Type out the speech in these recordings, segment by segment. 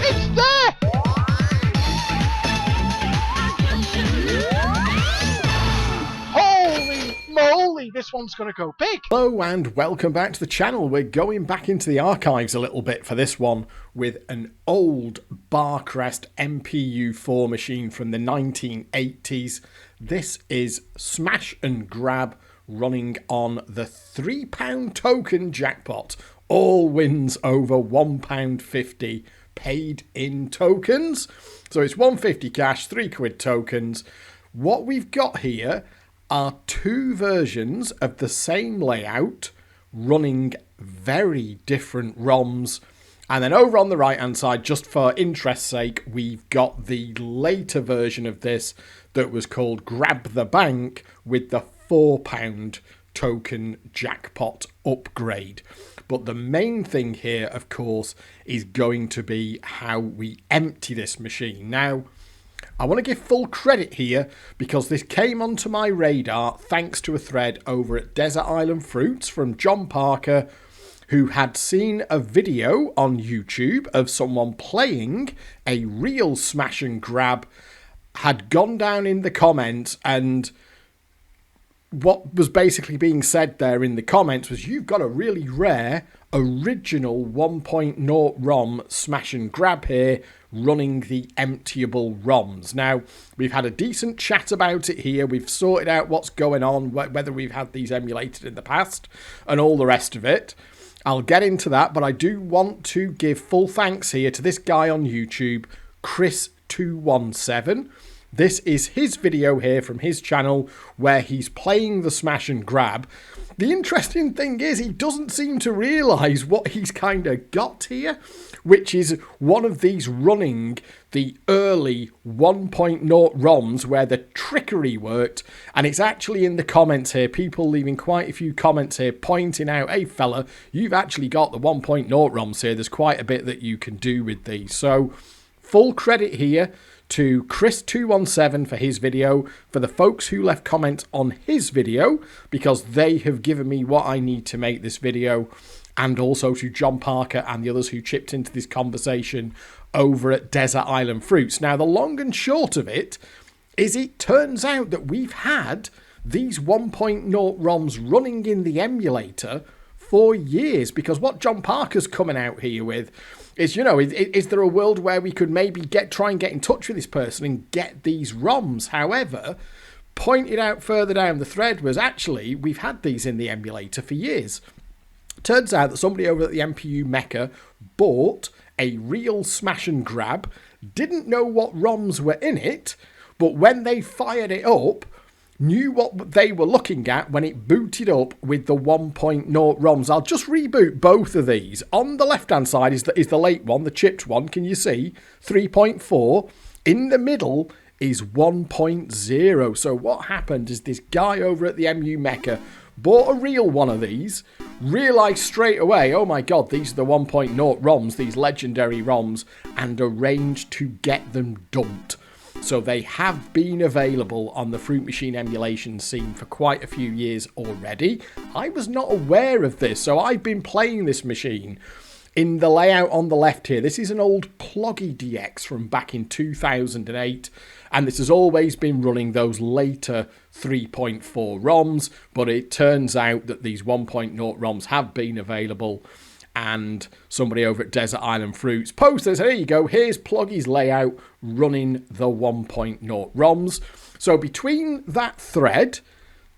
It's there! Holy moly, this one's going to go big. Hello and welcome back to the channel. We're going back into the archives a little bit for this one with an old Barcrest MPU4 machine from the 1980s. This is smash and grab running on the £3 token jackpot. All wins over £1.50 paid in tokens. So it's £1.50 cash, £3 tokens. What we've got here are two versions of the same layout running very different ROMs. And then over on the right hand side, just for interest's sake, we've got the later version of this that was called Grab the Bank with the £4 token jackpot upgrade. But the main thing here, of course, is going to be how we empty this machine. Now, I want to give full credit here because this came onto my radar thanks to a thread over at Desert Island Fruits from John Parker, who had seen a video on YouTube of someone playing a real smash and grab, had gone down in the comments, and what was basically being said there in the comments was, you've got a really rare original 1.0 ROM smash and grab here running the emptyable ROMs. Now, we've had a decent chat about it here. We've sorted out what's going on, whether we've had these emulated in the past and all the rest of it. I'll get into that, but I do want to give full thanks here to this guy on YouTube, Chris217. This is his video here from his channel where he's playing the smash and grab. The interesting thing is he doesn't seem to realise what he's kind of got here, which is one of these running the early 1.0 ROMs where the trickery worked. And it's actually in the comments here, people leaving quite a few comments here pointing out, hey fella, you've actually got the 1.0 ROMs here. There's quite a bit that you can do with these. So full credit here to Chris217 for his video, for the folks who left comments on his video, because they have given me what I need to make this video, and also to John Parker and the others who chipped into this conversation over at Desert Island Fruits. Now, the long and short of it is it turns out that we've had these 1.0 ROMs running in the emulator for years, because what John Parker's coming out here with is, you know, is there a world where we could maybe try and get in touch with this person and get these ROMs? However, pointed out further down the thread was, actually, we've had these in the emulator for years. Turns out that somebody over at the MPU Mecca bought a real smash and grab, didn't know what ROMs were in it, but when they fired it up, knew what they were looking at when it booted up with the 1.0 ROMs. I'll just reboot both of these. On the left-hand side is the late one, the chipped one. Can you see? 3.4. In the middle is 1.0. So what happened is this guy over at the MU Mecca bought a real one of these, realised straight away, oh my god, these are the 1.0 ROMs, these legendary ROMs, and arranged to get them dumped. So they have been available on the Fruit Machine emulation scene for quite a few years already. I was not aware of this, so I've been playing this machine in the layout on the left here. This is an old Ploggy DX from back in 2008, and this has always been running those later 3.4 ROMs, but it turns out that these 1.0 ROMs have been available, and somebody over at Desert Island Fruits posted, there you go, here's Ploggy's layout running the 1.0 ROMs. So between that thread,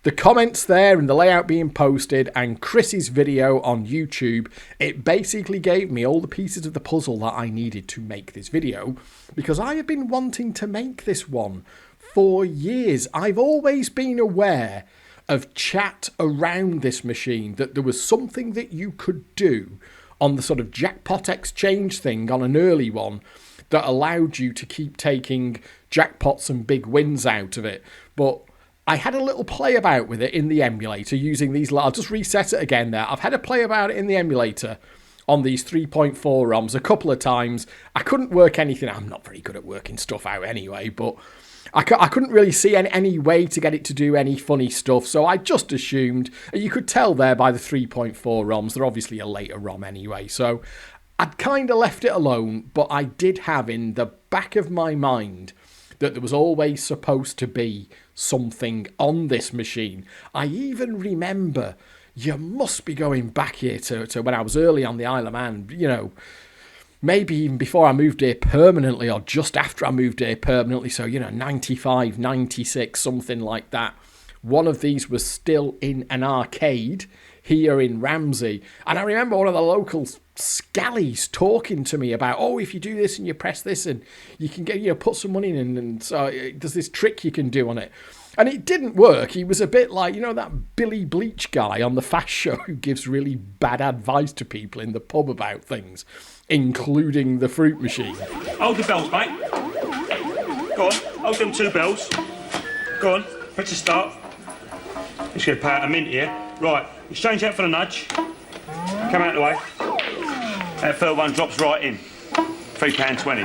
the comments there and the layout being posted, and Chris's video on YouTube, it basically gave me all the pieces of the puzzle that I needed to make this video, because I have been wanting to make this one for years. I've always been aware of chat around this machine, that there was something that you could do on the sort of jackpot exchange thing on an early one that allowed you to keep taking jackpots and big wins out of it. But I had a little play about with it in the emulator using these. I'll just reset it again there. I've had a play about it in the emulator on these 3.4 ROMs a couple of times. I couldn't work anything. I'm not very good at working stuff out anyway, but I couldn't really see any way to get it to do any funny stuff, so I just assumed, you could tell there by the 3.4 ROMs, they're obviously a later ROM anyway, so I'd kind of left it alone, but I did have in the back of my mind that there was always supposed to be something on this machine. I even remember, you must be going back here to when I was early on the Isle of Man, you know, maybe even before I moved here permanently or just after I moved here permanently. So, you know, 95, 96, something like that. One of these was still in an arcade here in Ramsey. And I remember one of the local scallies talking to me about, oh, if you do this and you press this and you can get, you know, put some money in and so there's this trick you can do on it. And it didn't work. He was a bit like, you know, that Billy Bleach guy on the Fast Show who gives really bad advice to people in the pub about things, including the fruit machine. Hold the bells, mate. Go on, hold them 2 bells. Go on, press the start. Just going to pay out a mint here. Right, exchange that for the nudge. Come out of the way. That third one drops right in. £3.20.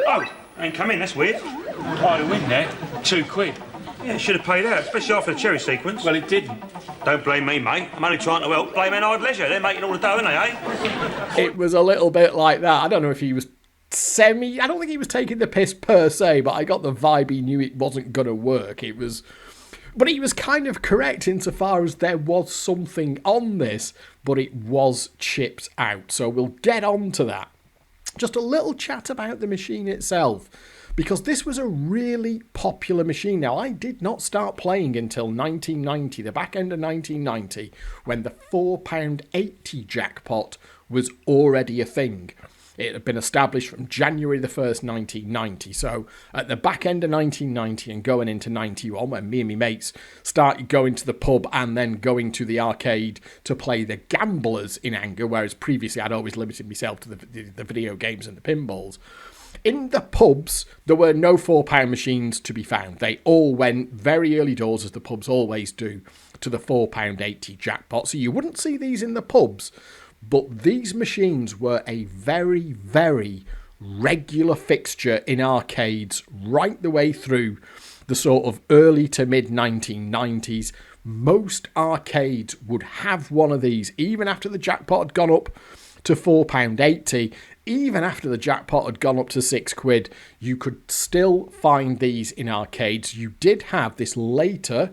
Oh, ain't come in, that's weird. Oh, the win there, £2. Yeah, it should have paid out, especially after the cherry sequence. Well, it didn't. Don't blame me, mate. I'm only trying to help blame an hard leisure. They're making all the dough, aren't they, eh? It was a little bit like that. I don't know if he was I don't think he was taking the piss per se, but I got the vibe he knew it wasn't going to work. But he was kind of correct insofar as there was something on this, but it was chipped out. So we'll get on to that. Just a little chat about the machine itself, because this was a really popular machine. Now, I did not start playing until 1990, the back end of 1990, when the £4.80 jackpot was already a thing. It had been established from January the 1st, 1990. So at the back end of 1990 and going into 91, when me and my mates started going to the pub and then going to the arcade to play the gamblers in anger, whereas previously I'd always limited myself to the video games and the pinballs. In the pubs, there were no £4 machines to be found. They all went very early doors, as the pubs always do, to the £4.80 jackpot. So you wouldn't see these in the pubs. But these machines were a very, very regular fixture in arcades right the way through the sort of early to mid 1990s. Most arcades would have one of these, even after the jackpot had gone up to £4.80. Even after the jackpot had gone up to £6, you could still find these in arcades. You did have this later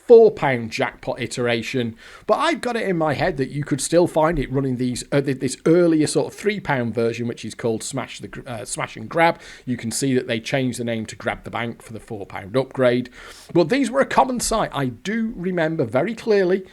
£4 jackpot iteration, but I've got it in my head that you could still find it running these this earlier sort of £3 version, which is called Smash and Grab. You can see that they changed the name to Grab the Bank for the £4 upgrade. But these were a common sight. I do remember very clearly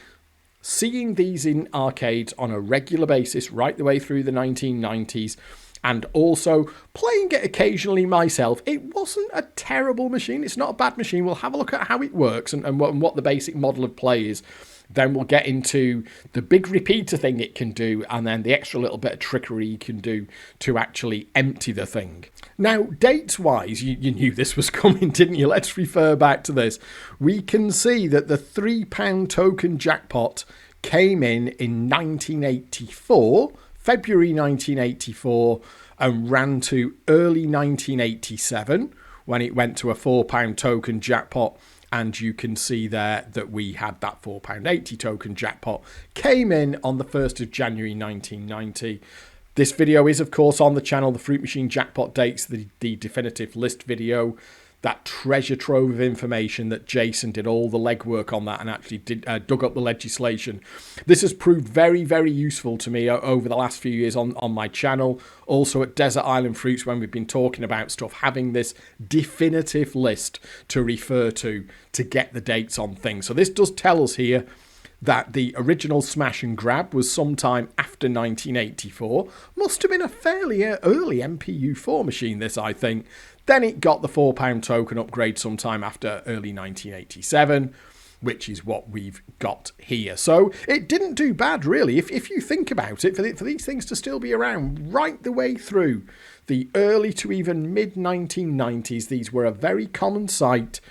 seeing these in arcades on a regular basis right the way through the 1990s. And also playing it occasionally myself. It wasn't a terrible machine. It's not a bad machine. We'll have a look at how it works and what the basic model of play is. Then we'll get into the big repeater thing it can do, and then the extra little bit of trickery you can do to actually empty the thing. Now, dates-wise, you knew this was coming, didn't you? Let's refer back to this. We can see that the £3 token jackpot came in 1984, February 1984, and ran to early 1987 when it went to a £4 token jackpot. And you can see there that we had that £4.80 token jackpot came in on the 1st of January 1990. This video is, of course, on the channel, the Fruit Machine Jackpot Dates, the definitive list video. That treasure trove of information that Jason did all the legwork on that and actually dug up the legislation. This has proved very, very useful to me over the last few years on my channel. Also at Desert Island Fruits, when we've been talking about stuff, having this definitive list to refer to get the dates on things. So this does tell us here that the original Smash and Grab was sometime after 1984. Must have been a fairly early MPU4 machine, this, I think. Then it got the £4 token upgrade sometime after early 1987, which is what we've got here. So it didn't do bad, really, if you think about it, for these things to still be around right the way through the early to even mid-1990s. These were a very common sight,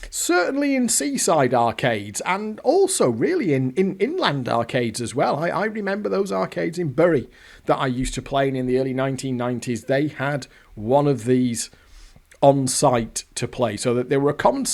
certainly in seaside arcades, and also really in inland arcades as well. I remember those arcades in Bury that I used to play in the early 1990s. They had one of these on site to play, so that they were a common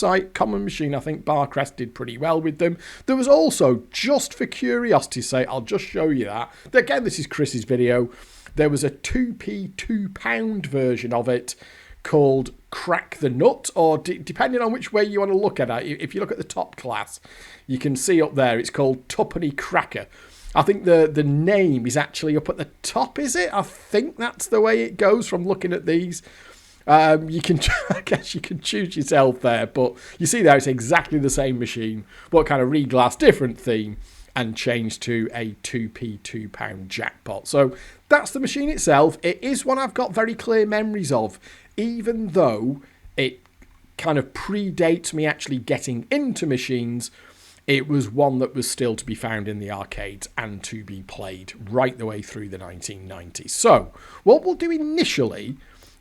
machine. I think Barcrest did pretty well with them. There was also, just for curiosity's sake, I'll just show you that. Again, this is Chris's video. there was a 2p £2 version of it called Crack the Nut, or depending on which way you want to look at it, if you look at the top class, you can see up there it's called Tuppenny Cracker. I think the name is actually up at the top, is it? I think that's the way it goes from looking at these. You can, I guess you can choose yourself there, but you see there it's exactly the same machine, but kind of reglass, different theme, and changed to a 2p £2 jackpot. So that's the machine itself. It is one I've got very clear memories of, even though it kind of predates me actually getting into machines. It was one that was still to be found in the arcades and to be played right the way through the 1990s. So what we'll do initially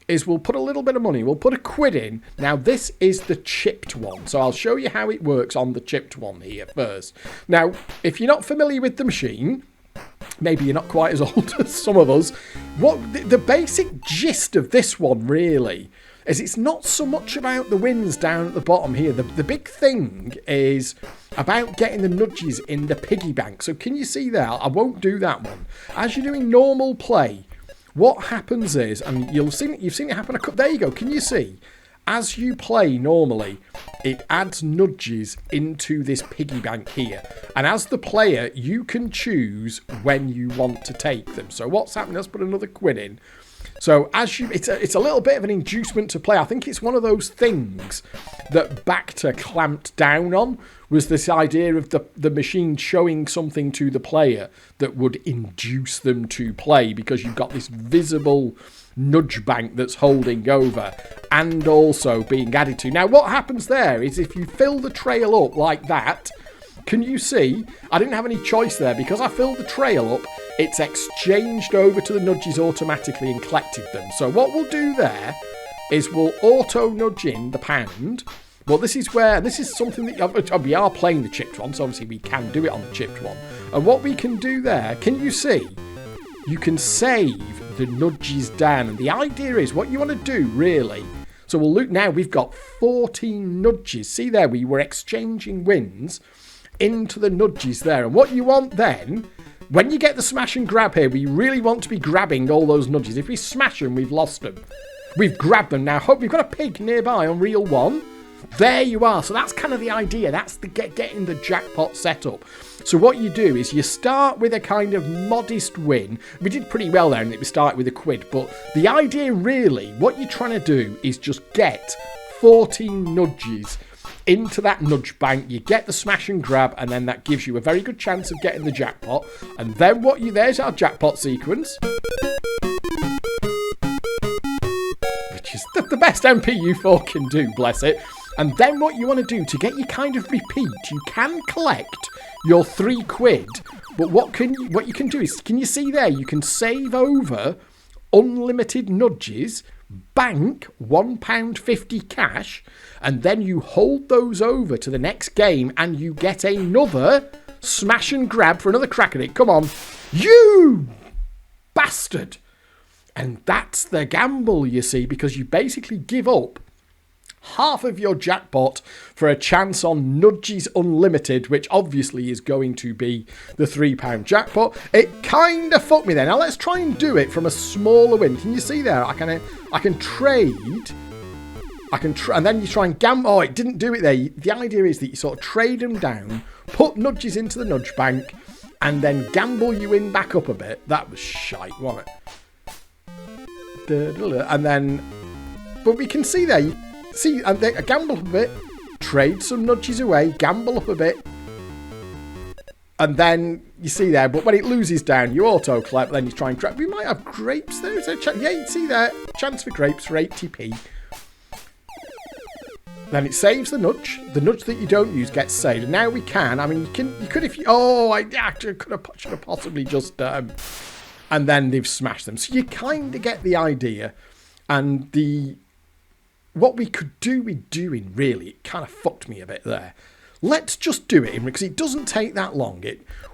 is we'll put a little bit of money. We'll put £1 in. Now, this is the chipped one. So I'll show you how it works on the chipped one here first. Now, if you're not familiar with the machine, maybe you're not quite as old as some of us, the basic gist of this one really is it's not so much about the wins down at the bottom here. The big thing is about getting the nudges in the piggy bank. So can you see there? I won't do that one. As you're doing normal play, what happens is, and you've seen it happen there you go, can you see? As you play normally, it adds nudges into this piggy bank here. And as the player, you can choose when you want to take them. So what's happening? Let's put another £1 in. So it's a little bit of an inducement to play. I think it's one of those things that Bacta clamped down on, was this idea of the machine showing something to the player that would induce them to play, because you've got this visible nudge bank that's holding over and also being added to. Now what happens there is if you fill the trail up like that, can you see? I didn't have any choice there. Because I filled the trail up, it's exchanged over to the nudges automatically and collected them. So what we'll do there is we'll auto nudge in the pound. Well, this is something that we are playing the chipped one, so obviously we can do it on the chipped one. And what we can do there, can you see? You can save the nudges down. And the idea is what you want to do really. So we'll look now, we've got 14 nudges. See there, we were exchanging wins into the nudges there. And what you want then, when you get the smash and grab here, we really want to be grabbing all those nudges. If we smash them, we've lost them. We've grabbed them. Now, hope we've got a pig nearby on reel 1. There you are. So that's kind of the idea. That's the getting the jackpot set up. So what you do is you start with a kind of modest win. We did pretty well there, and we started with £1. But the idea really, what you're trying to do is just get 14 nudges into that nudge bank. You get the smash and grab, and then that gives you a very good chance of getting the jackpot. And then there's our jackpot sequence, which is the best MP-U4 can do, bless it. And then what you want to do to get your kind of repeat, you can collect your £3, but what you can do is, can you see there, you can save over unlimited nudges, bank £1.50 cash, and then you hold those over to the next game and you get another smash and grab for another crack at it. Come on, you bastard. And that's the gamble, you see, because you basically give up half of your jackpot for a chance on Nudges Unlimited, which obviously is going to be the £3 jackpot. It kind of fucked me there. Now let's try and do it from a smaller win. Can you see there? I can trade. And then you try and gamble. Oh, it didn't do it there. The idea is that you sort of trade them down, put nudges into the nudge bank, and then gamble you in back up a bit. That was shite, wasn't it? And then, but we can see there. See, and then gamble up a bit, trade some nudges away, gamble up a bit, and then you see there. But when it loses down, you auto collect. Then you try and grab. We might have grapes there. Is there yeah, you see there, chance for grapes for 80p. Then it saves the nudge. The nudge that you don't use gets saved. And now we can. I mean, you could if you. Oh, I should have possibly just. And then they've smashed them. So you kind of get the idea, and what we could do with doing, really, it kind of fucked me a bit there. Let's just do it, because it doesn't take that long.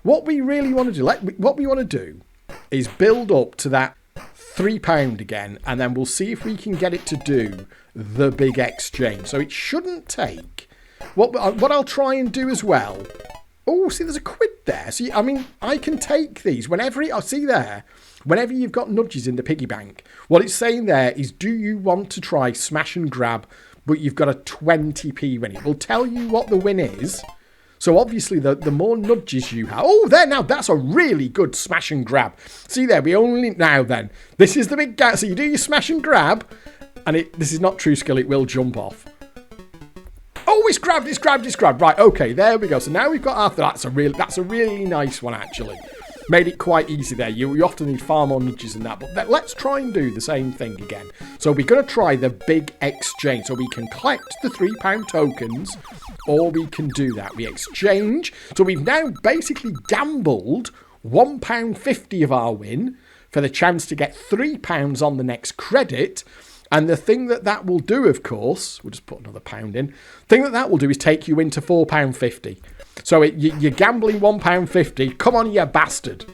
What we really want to do, is build up to that £3 again, and then we'll see if we can get it to do the big exchange. So it shouldn't take. What I'll try and do as well. Oh, see, there's £1 there. See, I mean, I can take these whenever I see there. whenever you've got nudges in the piggy bank, what it's saying there is, do you want to try smash and grab, but you've got a 20p win? It will tell you what the win is. So obviously the more nudges you have... Oh, there, now that's a really good smash and grab. See there, we only... Now then, this is the big gap. So you do your smash and grab, and this is not true skill, it will jump off. Oh, it's grabbed, it's grabbed, it's grabbed. Right, okay, there we go. So now we've got Arthur. That's a really nice one, actually. Made it quite easy there. You often need far more nudges than that. But let's try and do the same thing again. So we're going to try the big exchange. So we can collect the £3 tokens, or we can do that. We exchange. So we've now basically gambled £1.50 of our win for the chance to get £3 on the next credit. And the thing that will do, of course, we'll just put another pound in. The thing that will do is take you into £4.50. So you're gambling £1.50. Come on, you bastard.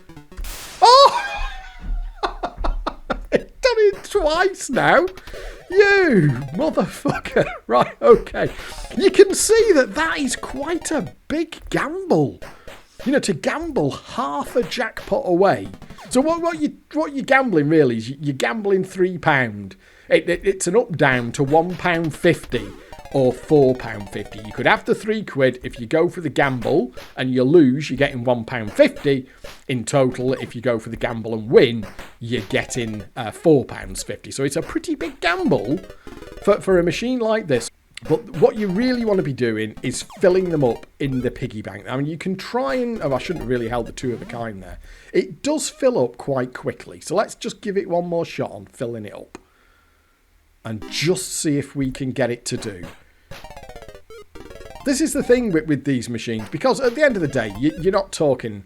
Oh! Done it twice now. You motherfucker. Right, okay. You can see that is quite a big gamble. You know, to gamble half a jackpot away. So what you're gambling really is you're gambling £3. It's an up down to £1.50 or £4.50. You could have the £3 if you go for the gamble and you lose, you're getting £1.50 in total. If you go for the gamble and win, you're getting £4.50. So it's a pretty big gamble for a machine like this. But what you really want to be doing is filling them up in the piggy bank. I mean, you can try and... Oh, I shouldn't have really held the 2 of a kind there. It does fill up quite quickly. So let's just give it one more shot on filling it up. And just see if we can get it to do. This is the thing with these machines. Because at the end of the day, you're not talking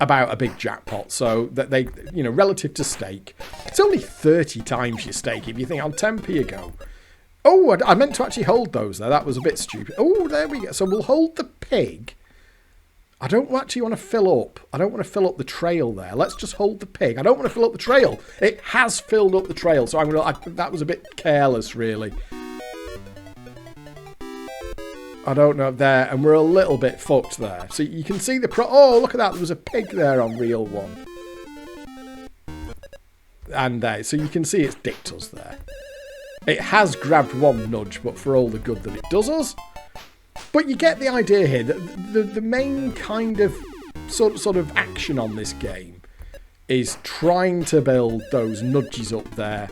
about a big jackpot. So that they, you know, relative to stake, it's only 30 times your stake. If you think, I'll 10p a go. Oh, I meant to actually hold those there. That was a bit stupid. Oh, there we go. So we'll hold the pig. I don't actually want to fill up. I don't want to fill up the trail there. Let's just hold the pig. I don't want to fill up the trail. It has filled up the trail. So that was a bit careless, really. I don't know there. And we're a little bit fucked there. So you can see the... Oh, look at that. There was a pig there on reel 1. And there. So you can see it's dicked us there. It has grabbed 1 nudge, but for all the good that it does us. But you get the idea here that the main kind of sort of action on this game is trying to build those nudges up there.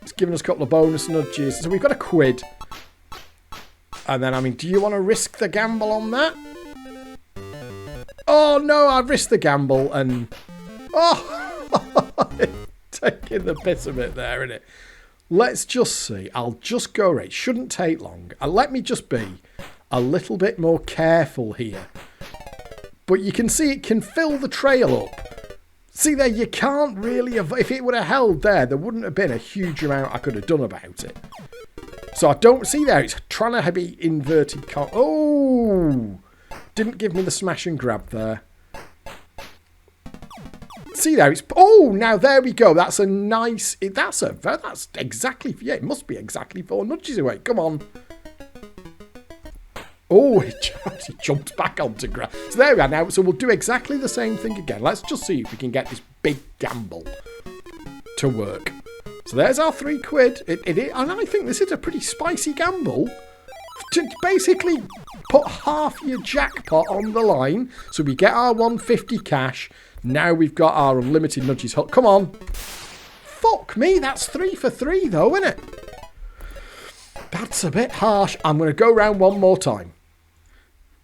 It's given us a couple of bonus nudges. So we've got £1. And then, I mean, do you want to risk the gamble on that? Oh, no, I've risked the gamble and... Oh! Taking the piss of it there, innit? Let's just see. I'll just go right. Shouldn't take long. And let me just be a little bit more careful here. But you can see it can fill the trail up. See there, you can't really... If it would have held there wouldn't have been a huge amount I could have done about it. So I don't... See there, it's trying to be inverted... Oh! Didn't give me the smash and grab there. See there, it's... Oh, now there we go. That's a nice... That's exactly... Yeah, it must be exactly 4 nudges away. Come on. Oh, it jumped back onto grab. So there we are now. So we'll do exactly the same thing again. Let's just see if we can get this big gamble to work. So there's our £3. And I think this is a pretty spicy gamble. To basically put half your jackpot on the line. So we get our 150 cash... Now we've got our unlimited nudges. Come on. Fuck me, that's 3 for 3 though, isn't it? That's a bit harsh. I'm going to go round one more time.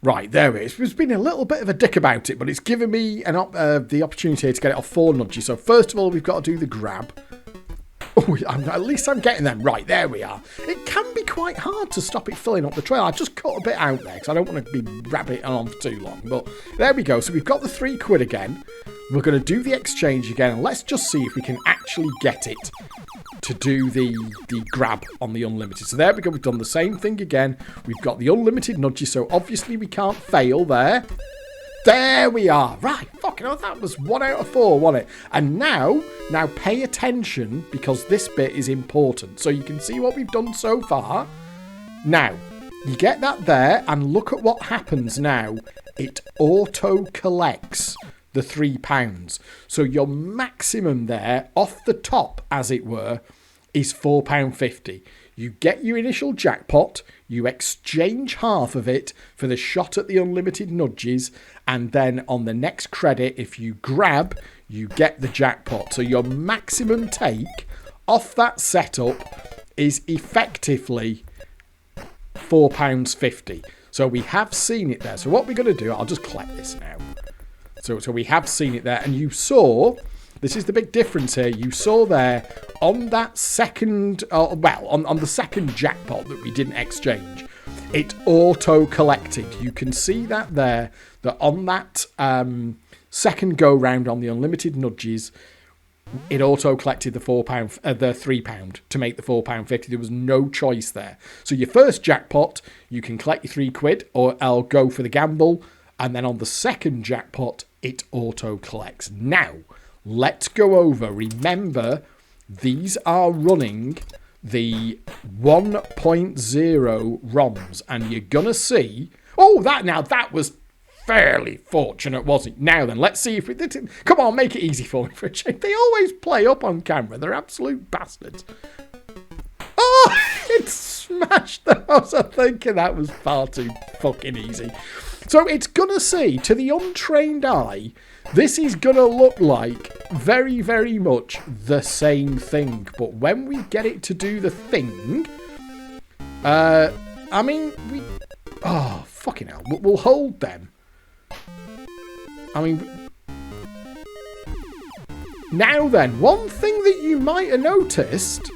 Right, there it is. There's been a little bit of a dick about it, but it's given me the opportunity to get it off 4 nudges. So first of all, we've got to do the grab. Oh, at least I'm getting them. Right, there we are. It can be quite hard to stop it filling up the trail. I just cut a bit out there because I don't want to be rabbiting on for too long. But there we go. So we've got the £3 again. We're going to do the exchange again. And let's just see if we can actually get it to do the grab on the unlimited. So there we go. We've done the same thing again. We've got the unlimited nudges. So obviously we can't fail there. There we are. Right, fucking hell, that was 1 out of 4, wasn't it? And now pay attention because this bit is important. So you can see what we've done so far. Now, you get that there and look at what happens now. It auto-collects the £3. So your maximum there, off the top, as it were, is £4.50. You get your initial jackpot, you exchange half of it for the shot at the unlimited nudges, and then on the next credit, if you grab, you get the jackpot. So your maximum take off that setup is effectively £4.50. So we have seen it there. So what we're going to do, I'll just collect this now. So we have seen it there, and you saw, this is the big difference here, you saw there on that second, on the second jackpot that we didn't exchange, it auto-collected. You can see that there, that on that second go-round on the unlimited nudges, it auto-collected the £3 to make the £4.50. There was no choice there. So your first jackpot, you can collect your £3, or I'll go for the gamble, and then on the second jackpot, it auto-collects. Now, let's go over. Remember, these are running the 1.0 ROMs, and you're going to see... Oh, that was fairly fortunate, wasn't it? Now then, let's see if we... Come on, make it easy for me for a change. They always play up on camera. They're absolute bastards. Oh, it smashed them. I was thinking that was far too fucking easy. So it's going to see, to the untrained eye, this is going to look like very, very much the same thing. But when we get it to do the thing, oh, fucking hell. We'll hold them. Now then, one thing that you might have noticed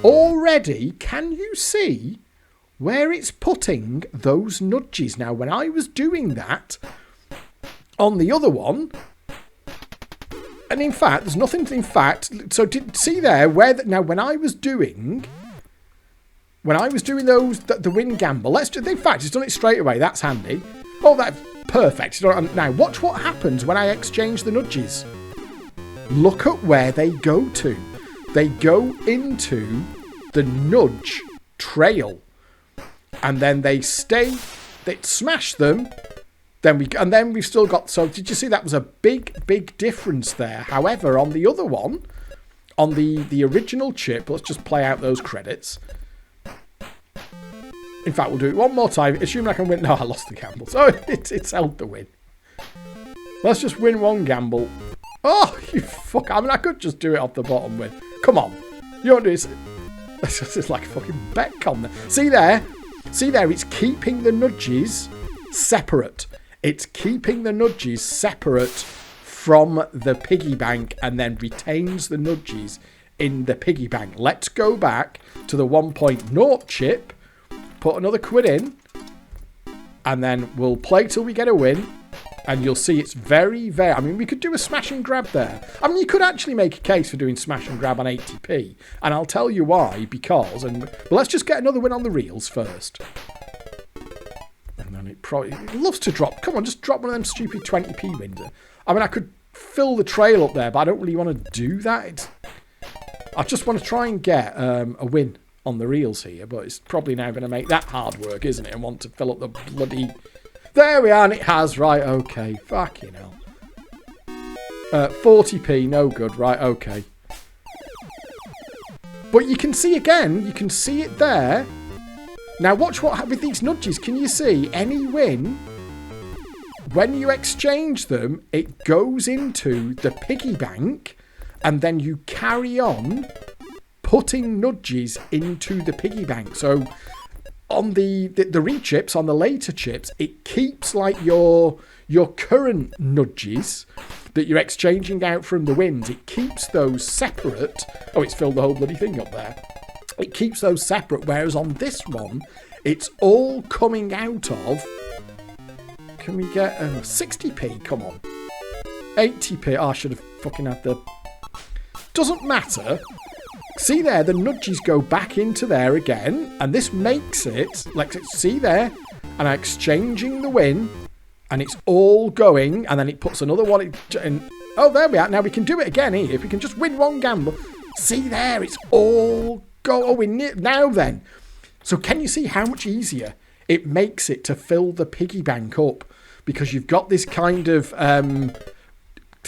already, can you see where it's putting those nudges? Now, when I was doing that on the other one, and in fact, there's nothing, so see there, now when I was doing those, the win gamble, in fact, it's done it straight away, that's handy. Oh, that's perfect. Now, watch what happens when I exchange the nudges. Look at where they go to. They go into the nudge trail. And then they smash them. And then we've still got, so did you see that was a big, big difference there? However, on the other one, on the original chip, let's just play out those credits. In fact, we'll do it one more time, assuming I can win. No, I lost the gamble. So it's held the win. Let's just win one gamble. Oh, you fuck. I could just do it off the bottom win. Come on. You don't do this. It's like a fucking bet con there. See there? See there? It's keeping the nudges separate. It's keeping the nudges separate from the piggy bank and then retains the nudges in the piggy bank. Let's go back to the 1.0 chip. Put another quid in. And then we'll play till we get a win. And you'll see it's very, very... we could do a smash and grab there. You could actually make a case for doing smash and grab on 80p. And I'll tell you why, because... But let's just get another win on the reels first. And then it loves to drop. Come on, just drop one of them stupid 20p wins. I could fill the trail up there, but I don't really want to do that. I just want to try and get a win on the reels here. But it's probably now going to make that hard work, isn't it? And want to fill up the bloody... There we are, and it has. Right, okay. Fucking hell. 40p, no good. Right, okay. But you can see again, you can see it there. Now watch what happens with these nudges. Can you see any win? When you exchange them, it goes into the piggy bank, and then you carry on putting nudges into the piggy bank. So... on the re-chips, on the later chips, it keeps like your current nudges that you're exchanging out from the wins. It keeps those separate. Oh, it's filled the whole bloody thing up there. It keeps those separate, whereas on this one, it's all coming out of... Can we get 60p? Come on. 80p. Oh, I should have fucking had the... Doesn't matter. See there, the nudges go back into there again, and this makes it, like, see there, and I'm exchanging the win, and it's all going, and then it puts another one in, oh, there we are, now we can do it again here, if we can just win one gamble, see there, it's all going, now then, so can you see how much easier it makes it to fill the piggy bank up, because you've got this kind of,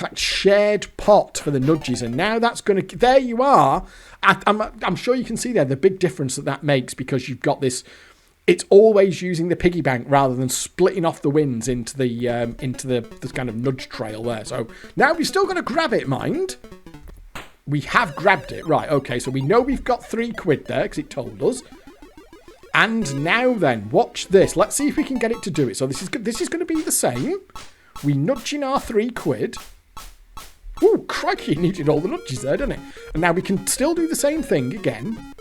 that shared pot for the nudges, and now that's going to... There you are. I'm sure you can see there the big difference that makes, because you've got this... It's always using the piggy bank rather than splitting off the wins into the kind of nudge trail there. So now we're still going to grab it, mind. We have grabbed it. Right, okay, so we know we've got £3 there because it told us. And now then, watch this. Let's see if we can get it to do it. So this is going to be the same. We nudge in our £3. Ooh, crikey, it needed all the nudges there, didn't it? And now we can still do the same thing again.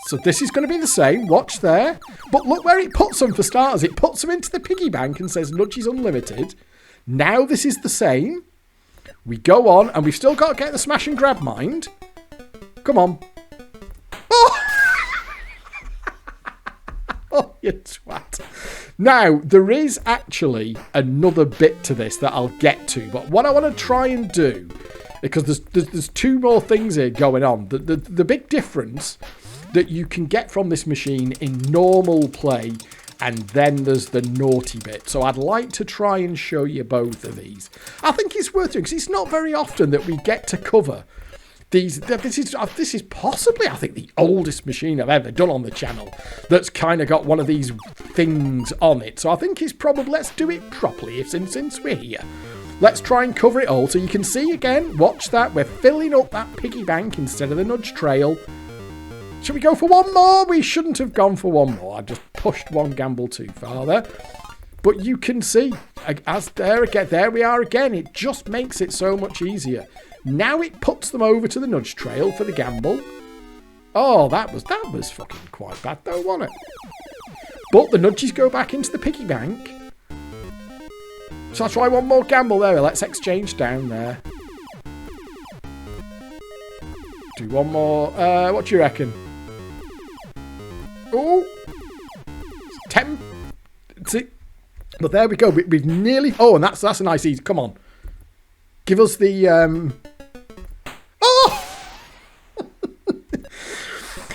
So this is going to be the same. Watch there. But look where it puts them for starters. It puts them into the piggy bank and says nudges unlimited. Now this is the same. We go on, and we've still got to get the smash and grab, mind. Come on. Oh! Oh, you twat. Now, there is actually another bit to this that I'll get to. But what I want to try and do, because there's two more things here going on. The big difference that you can get from this machine in normal play, and then there's the naughty bit. So I'd like to try and show you both of these. I think it's worth doing, because it's not very often that we get to cover these. This is possibly, I think, the oldest machine I've ever done on the channel that's kind of got one of these things on it. So I think it's probably, let's do it properly since we're here. Let's try and cover it all. So you can see again, watch that, we're filling up that piggy bank instead of the nudge trail. Should we go for one more? We shouldn't have gone for one more. I just pushed one gamble too far there. But you can see, as there we are again. It just makes it so much easier. Now it puts them over to the nudge trail for the gamble. Oh, that was fucking quite bad though, wasn't it? But the nudges go back into the piggy bank. So I'll try one more gamble there. Let's exchange down there. Do one more. What do you reckon? Oh, 10. See, but there we go. We've nearly. Oh, and that's a nice easy. Come on, give us the. Oh.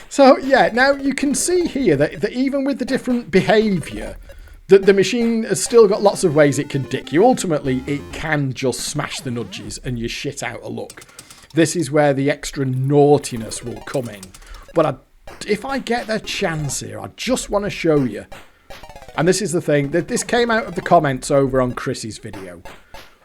So yeah, now you can see here that even with the different behaviour, that the machine has still got lots of ways it can dick you. Ultimately, it can just smash the nudges and you shit out a look. This is where the extra naughtiness will come in. But if I get the chance here, I just want to show you. And this is the thing. This came out of the comments over on Chris's video.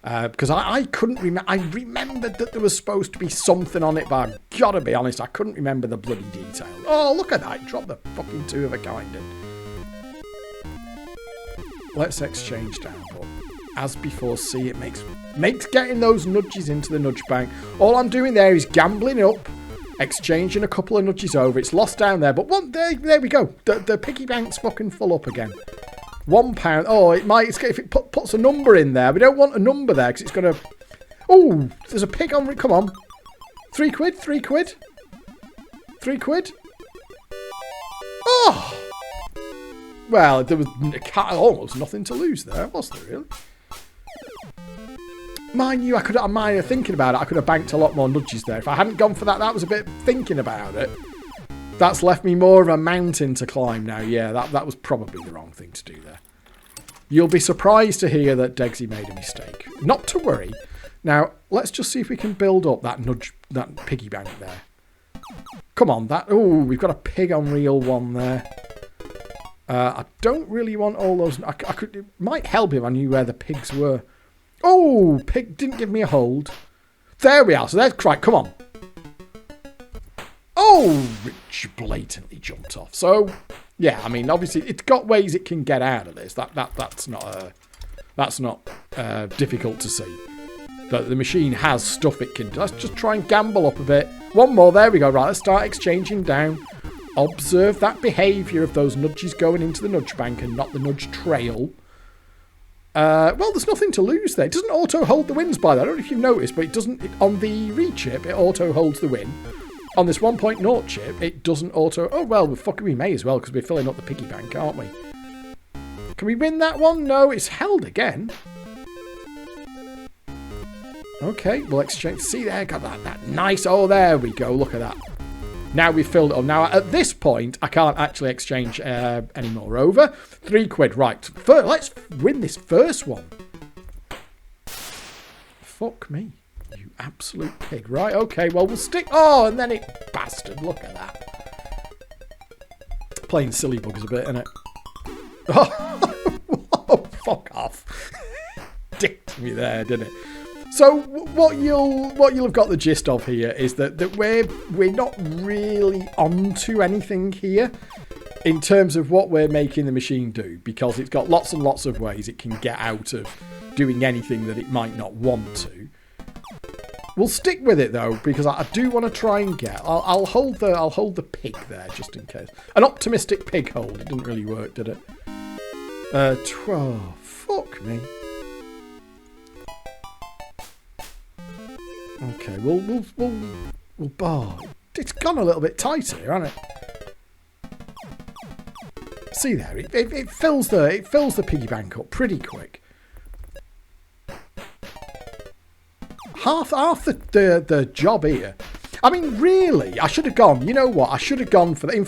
Because I couldn't remember. I remembered that there was supposed to be something on it, but I've got to be honest, I couldn't remember the bloody detail. Oh, look at that. Drop the fucking two of a kind in. Let's exchange down. But as before, see, it makes getting those nudges into the nudge bank. All I'm doing there is gambling up, exchanging a couple of nudges over. It's lost down there, but there we go. The piggy bank's fucking full up again. £1. Oh, it might. If it puts a number in there, we don't want a number there because it's going to. Oh, there's a pig on. Come on, £3. £3. Oh. Well, there was almost nothing to lose there, was there really? Mind you, I'm thinking about it. I could have banked a lot more nudges there. If I hadn't gone for that, that was a bit thinking about it. That's left me more of a mountain to climb now. Yeah, that was probably the wrong thing to do there. You'll be surprised to hear that Degsy made a mistake. Not to worry. Now, let's just see if we can build up that piggy bank there. Come on, oh, we've got a pig on reel 1 there. I don't really want all those. It might help if I knew where the pigs were. Oh, pig didn't give me a hold. There we are. So there's right. Come on. Oh, Rich blatantly jumped off. So, yeah, I mean, obviously, it's got ways it can get out of this. That's not difficult to see. The machine has stuff it can do. Let's just try and gamble up a bit. One more. There we go. Right, let's start exchanging down. Observe that behaviour of those nudges going into the nudge bank and not the nudge trail. Well, there's nothing to lose there. It doesn't auto-hold the wins by that. I don't know if you've noticed, but it doesn't. On the re-chip, it auto-holds the win. On this 1.0 chip, it doesn't auto... Oh, well, we may as well, because we're filling up the piggy bank, aren't we? Can we win that one? No, it's held again. Okay, we'll exchange. See there, got that nice... Oh, there we go. Look at that. Now we've filled it up. Now, at this point, I can't actually exchange any more over. £3. Right. Let's win this first one. fuck me. You absolute pig. Right, okay, well, we'll stick... Oh, and then it... Bastard, look at that. Playing silly buggers a bit, innit? Oh, fuck off. Dicked me there, didn't it? So what you'll have got the gist of here is that we're not really onto anything here in terms of what we're making the machine do, because it's got lots and lots of ways it can get out of doing anything that it might not want to. We'll stick with it though, because I do want to try and get. I'll hold the pig there just in case. An optimistic pig hold. It didn't really work, did it? 12. Fuck me. Okay, we'll bar. It's gone a little bit tighter, hasn't it? See there, it fills the piggy bank up pretty quick. Half the job here. I mean, really, I should have gone. You know what? I should have gone for the.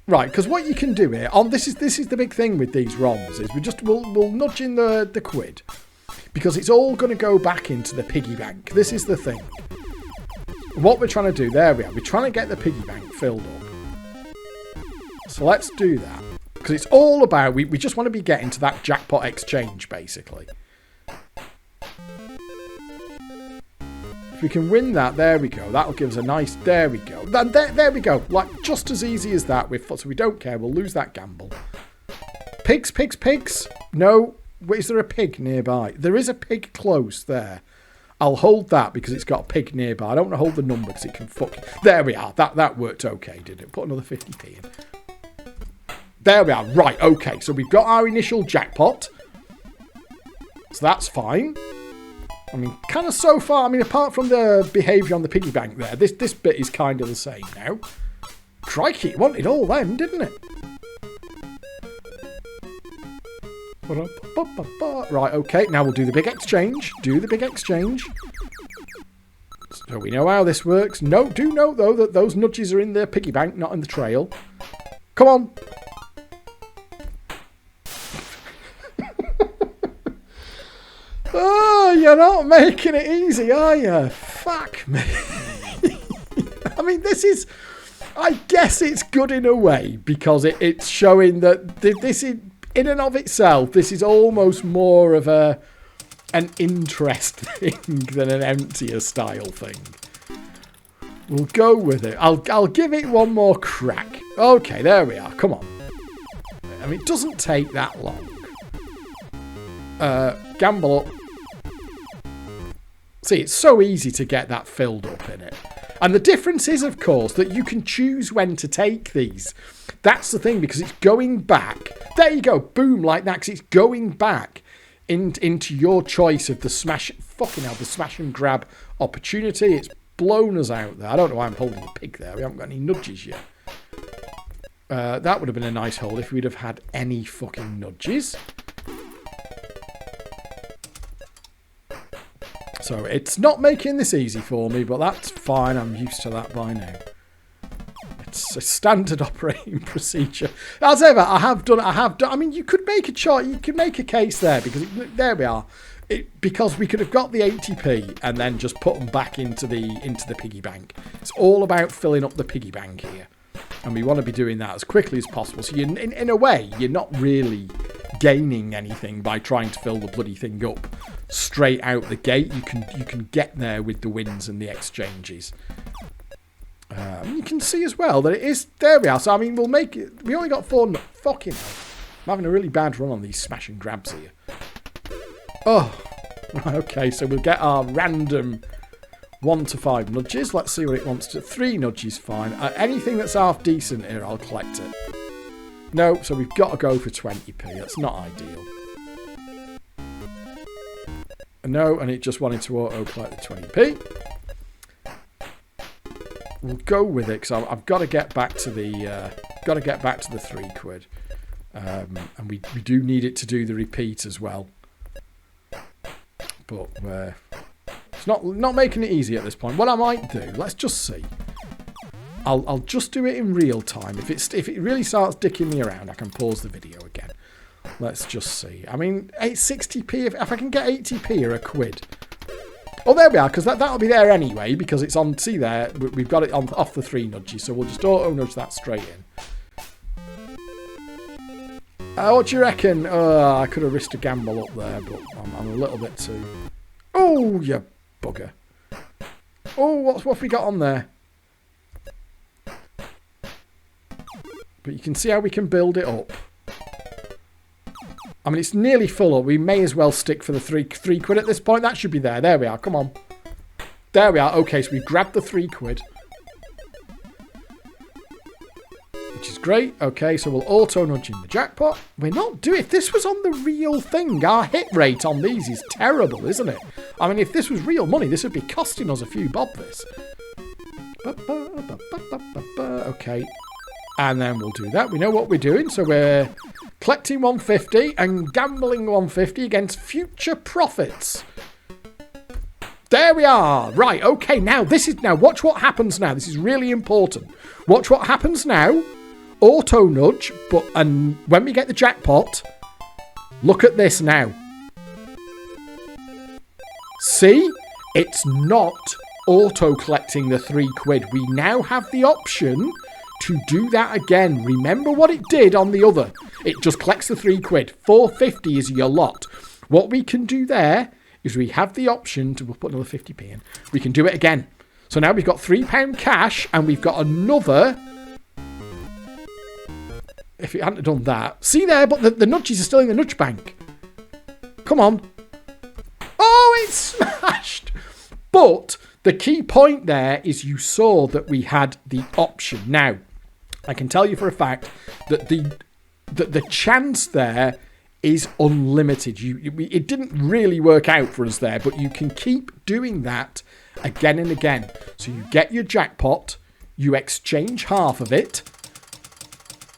Right, because what you can do here this is the big thing with these ROMs is we'll nudge in the quid. Because it's all going to go back into the piggy bank. This is the thing. What we're trying to do, there we are. We're trying to get the piggy bank filled up. So let's do that. Because it's all about, we just want to be getting to that jackpot exchange, basically. If we can win that, there we go. That'll give us a nice, there we go. There we go. Like, just as easy as that. So we don't care. We'll lose that gamble. Pigs, pigs, pigs. No. Is there a pig nearby? There is a pig close there. I'll hold that because it's got a pig nearby. I don't want to hold the number because it can fuck... There we are. That worked okay, did it? Put another 50p in. There we are. Right, okay. So we've got our initial jackpot. So that's fine. I mean, kind of so far... I mean, apart from the behaviour on the piggy bank there, this bit is kind of the same now. Crikey, it wanted all them, didn't it? Right, okay, now we'll do the big exchange. Do the big exchange. So we know how this works. Do note, though, that those nudges are in the piggy bank, not in the trail. Come on. Oh, you're not making it easy, are you? Fuck me. I mean, this is... I guess it's good in a way, because it's showing that this is... In and of itself, this is almost more of an interest thing than an emptier style thing. We'll go with it. I'll give it one more crack. Okay, there we are. Come on. I mean, it doesn't take that long. Gamble up. See, it's so easy to get that filled up in it. And the difference is, of course, that you can choose when to take these. That's the thing, because it's going back. There you go. Boom, like that, because it's going back into your choice of the smash... Fucking hell, the smash and grab opportunity. It's blown us out there. I don't know why I'm holding the pig there. We haven't got any nudges yet. That would have been a nice hold if we'd have had any fucking nudges. So it's not making this easy for me, but that's fine. I'm used to that by now. It's a standard operating procedure. As ever, I have done. I mean, you could make a chart. You could make a case there because there we are. Because we could have got the 80p and then just put them back into the piggy bank. It's all about filling up the piggy bank here, and we want to be doing that as quickly as possible. So in a way, you're not really gaining anything by trying to fill the bloody thing up straight out the gate. You can get there with the wins and the exchanges. You can see as well that it is... There we are. So, I mean, we'll make it... We only got 4... Fucking hell. I'm having a really bad run on these smash and grabs here. Oh. Okay, so we'll get our random 1 to 5 nudges. Let's see what it wants to... 3 nudges, fine. Anything that's half decent here, I'll collect it. No, so we've got to go for 20p. That's not ideal. No, and it just wanted to auto-collect the 20p. We'll go with it because I've got to get back to the £3, and we do need it to do the repeat as well. But it's not making it easy at this point. What I might do, let's just see. I'll just do it in real time. If it really starts dicking me around, I can pause the video again. Let's just see. I mean, 60p, if I can get 80p or a quid. Oh, there we are, because that'll be there anyway, because it's on, see there, we've got it on off the 3 nudges, so we'll just auto-nudge that straight in. What do you reckon? I could have risked a gamble up there, but I'm a little bit too... Oh, you bugger. Oh, what have we got on there? But you can see how we can build it up. I mean, it's nearly full up. We may as well stick for the 3 quid at this point. That should be there. There we are. Come on. There we are. Okay, so we grabbed the 3 quid. Which is great. Okay, so we'll auto-nudge in the jackpot. We're not doing... If this was on the real thing, our hit rate on these is terrible, isn't it? I mean, if this was real money, this would be costing us a few bob, this. Okay. And then we'll do that. We know what we're doing, so we're... collecting 150 and gambling 150 against future profits. There we are. Right, okay, now watch what happens now. This is really important. Watch what happens now. Auto nudge, and when we get the jackpot, look at this now. See? It's not auto collecting the 3 quid. We now have the option to do that again. Remember what it did on the other. It just collects the 3 quid. 450 is your lot. What we can do there is we have the option to... We'll put another 50p in. We can do it again. So now we've got £3 cash and we've got another... If it hadn't done that... See there, but the nudges are still in the nudge bank. Come on. Oh, it's smashed. But the key point there is you saw that we had the option. Now, I can tell you for a fact that the chance there is unlimited. It didn't really work out for us there, but you can keep doing that again and again. So you get your jackpot, you exchange half of it,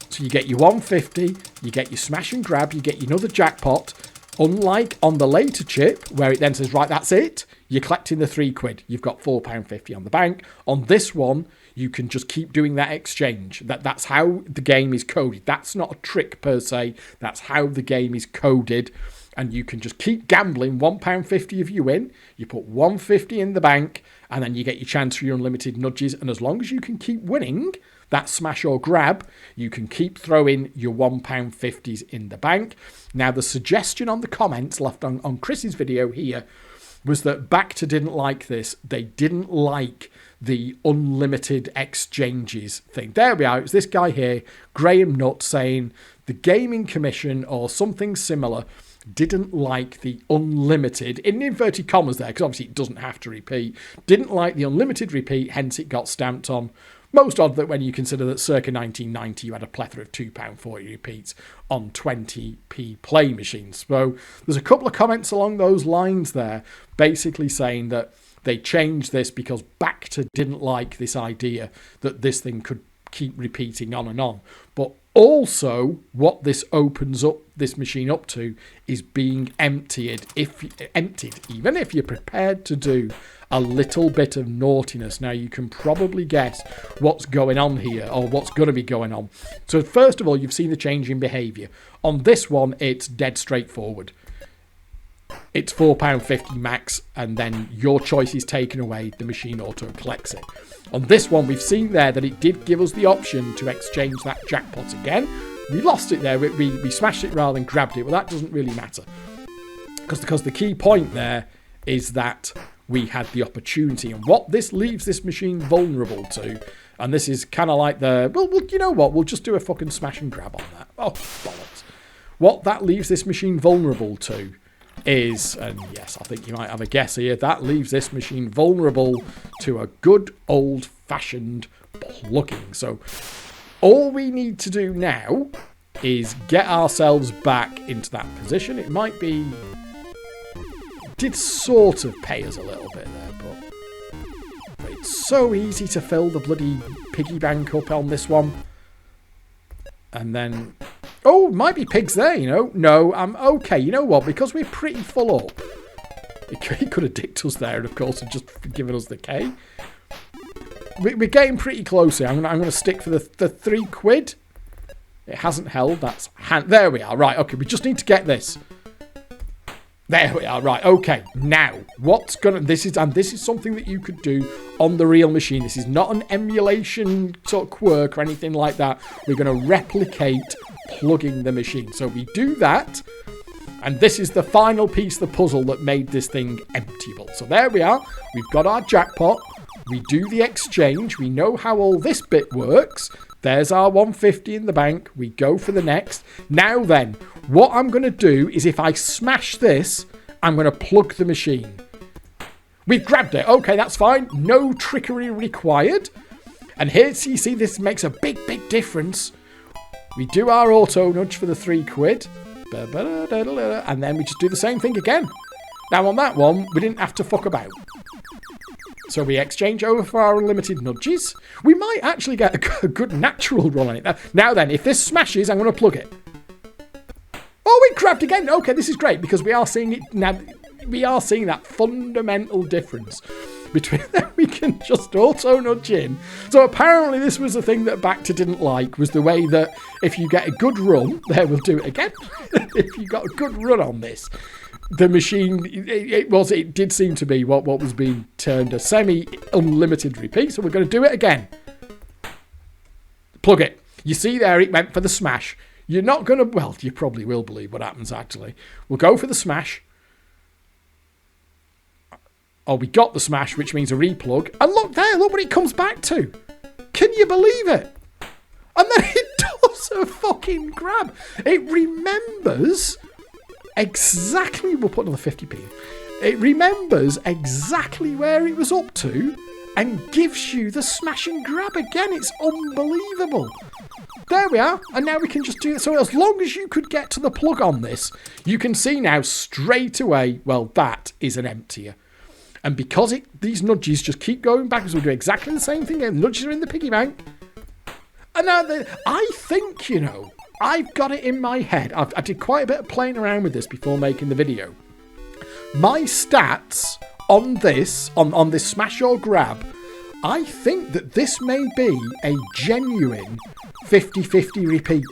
so you get your 150, you get your smash and grab, you get another jackpot. Unlike on the later chip, where it then says, right, that's it, you're collecting the 3 quid. You've got £4.50 on the bank. On this one, you can just keep doing that exchange. That's how the game is coded. That's not a trick per se. That's how the game is coded. And you can just keep gambling. £1.50 if you win. You put £1.50 in the bank, and then you get your chance for your unlimited nudges. And as long as you can keep winning that smash or grab, you can keep throwing your £1.50s in the bank. Now, the suggestion on the comments left on Chris's video here was that Bacta didn't like this. They didn't like the unlimited exchanges thing. There we are. It's this guy here, Graham Nutt, saying the Gaming Commission or something similar didn't like the unlimited, in inverted commas there, because obviously it doesn't have to repeat, didn't like the unlimited repeat, hence it got stamped on. Most odd that when you consider that circa 1990 you had a plethora of £2.40 repeats on 20p play machines. So there's a couple of comments along those lines there, basically saying that they changed this because Bacta didn't like this idea that this thing could keep repeating on and on. But also, what this opens up this machine up to is being emptied, even if you're prepared to do a little bit of naughtiness. Now, you can probably guess what's going on here, or what's going to be going on. So, first of all, you've seen the change in behaviour. On this one, it's dead straightforward. It's £4.50 max, and then your choice is taken away. The machine auto collects it. On this one, we've seen there that it did give us the option to exchange that jackpot again. We lost it there. We smashed it rather than grabbed it. Well, that doesn't really matter. Because the key point there is that we had the opportunity. And what this leaves this machine vulnerable to, and this is kind of like the... Well, you know what? We'll just do a fucking smash and grab on that. Oh, bollocks. What that leaves this machine vulnerable to is, and yes, I think you might have a guess here, that leaves this machine vulnerable to a good old-fashioned plugging. So all we need to do now is get ourselves back into that position. It might be... did sort of pay us a little bit there, but it's so easy to fill the bloody piggy bank up on this one. And then... oh, might be pigs there, you know. No, I'm okay. You know what? Because we're pretty full up. He could have dicked us there, and of course, and just given us the K. We're getting pretty close here. I'm going to stick for the 3 quid. It hasn't held. That's there we are. Right, okay, we just need to get this. There we are. Right, okay. Now, this is something that you could do on the real machine. This is not an emulation sort of quirk or anything like that. We're going to replicate plugging the machine. So we do that, and this is the final piece of the puzzle that made this thing emptyable. So there we are. We've got our jackpot. We do the exchange. We know how all this bit works. There's our 150 in the bank. We go for the next. Now then, what I'm going to do is if I smash this, I'm going to plug the machine. We've grabbed it. Okay, that's fine. No trickery required. And here, so you see, this makes a big, big difference. We do our auto nudge for the £3. And then we just do the same thing again. Now on that one, we didn't have to fuck about. So we exchange over for our unlimited nudges. We might actually get a good natural run on it. Now then, if this smashes, I'm going to plug it. Oh, we grabbed again. Okay, this is great because we are seeing it now. We are seeing that fundamental difference between them. We can just auto nudge in. So apparently this was the thing that Bacta didn't like, was the way that if you get a good run, there we'll do it again. If you got a good run on this, the machine, it did seem to be what was being termed a semi-unlimited repeat. So we're going to do it again. Plug it. You see there, it went for the smash. You're not going to, well, you probably will believe what happens actually. We'll go for the smash. Oh, we got the smash, which means a replug. And look there, look what it comes back to. Can you believe it? And then it does a fucking grab. It remembers exactly, we'll put another 50p. It remembers exactly where it was up to and gives you the smash and grab again. It's unbelievable. There we are. And now we can just do it. So as long as you could get to the plug on this, you can see now straight away, well, that is an emptier. And because these nudges just keep going back, as we do exactly the same thing, and nudges are in the piggy bank. And now, I think, I've got it in my head. I did quite a bit of playing around with this before making the video. My stats on this, on this smash or grab, I think that this may be a genuine 50-50 repeat.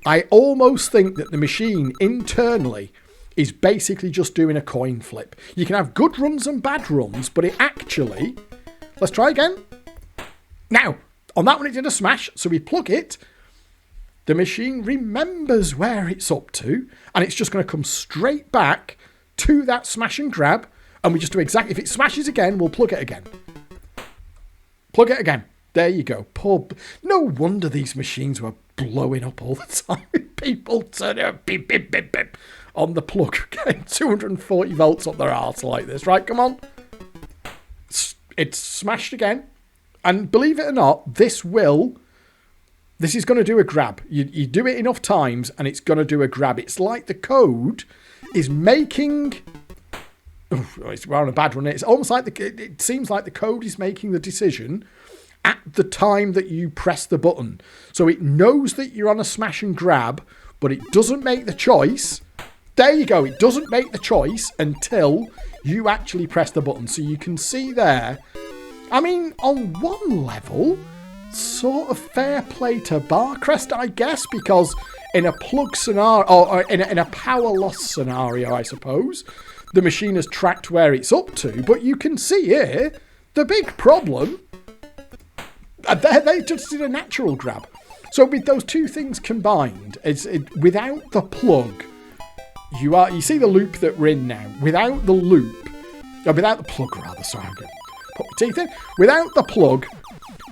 I almost think that the machine internally is basically just doing a coin flip. You can have good runs and bad runs, but it actually... Let's try again. Now, on that one it did a smash, so we plug it. The machine remembers where it's up to, and it's just going to come straight back to that smash and grab, and we just do exactly... If it smashes again, we'll plug it again. Plug it again. There you go. No wonder these machines were blowing up all the time. People turn out beep, beep, beep, beep on the plug, getting 240 volts up their arse like this. Right, come on. It's smashed again. And believe it or not, this is going to do a grab. You do it enough times and it's going to do a grab. It's like the code is making... we're on a bad one. It's almost like it seems like the code is making the decision at the time that you press the button. So it knows that you're on a smash and grab, but it doesn't make the choice. There you go. It doesn't make the choice until you actually press the button. So you can see there. I mean, on one level, sort of fair play to Barcrest, I guess, because in a plug scenario, or in a power loss scenario, I suppose, the machine has tracked where it's up to. But you can see here, the big problem, they just did a natural grab. So with those two things combined, without the plug, you see the loop that we're in now. Without the loop, or without the plug rather, sorry, I'm going to put my teeth in. Without the plug,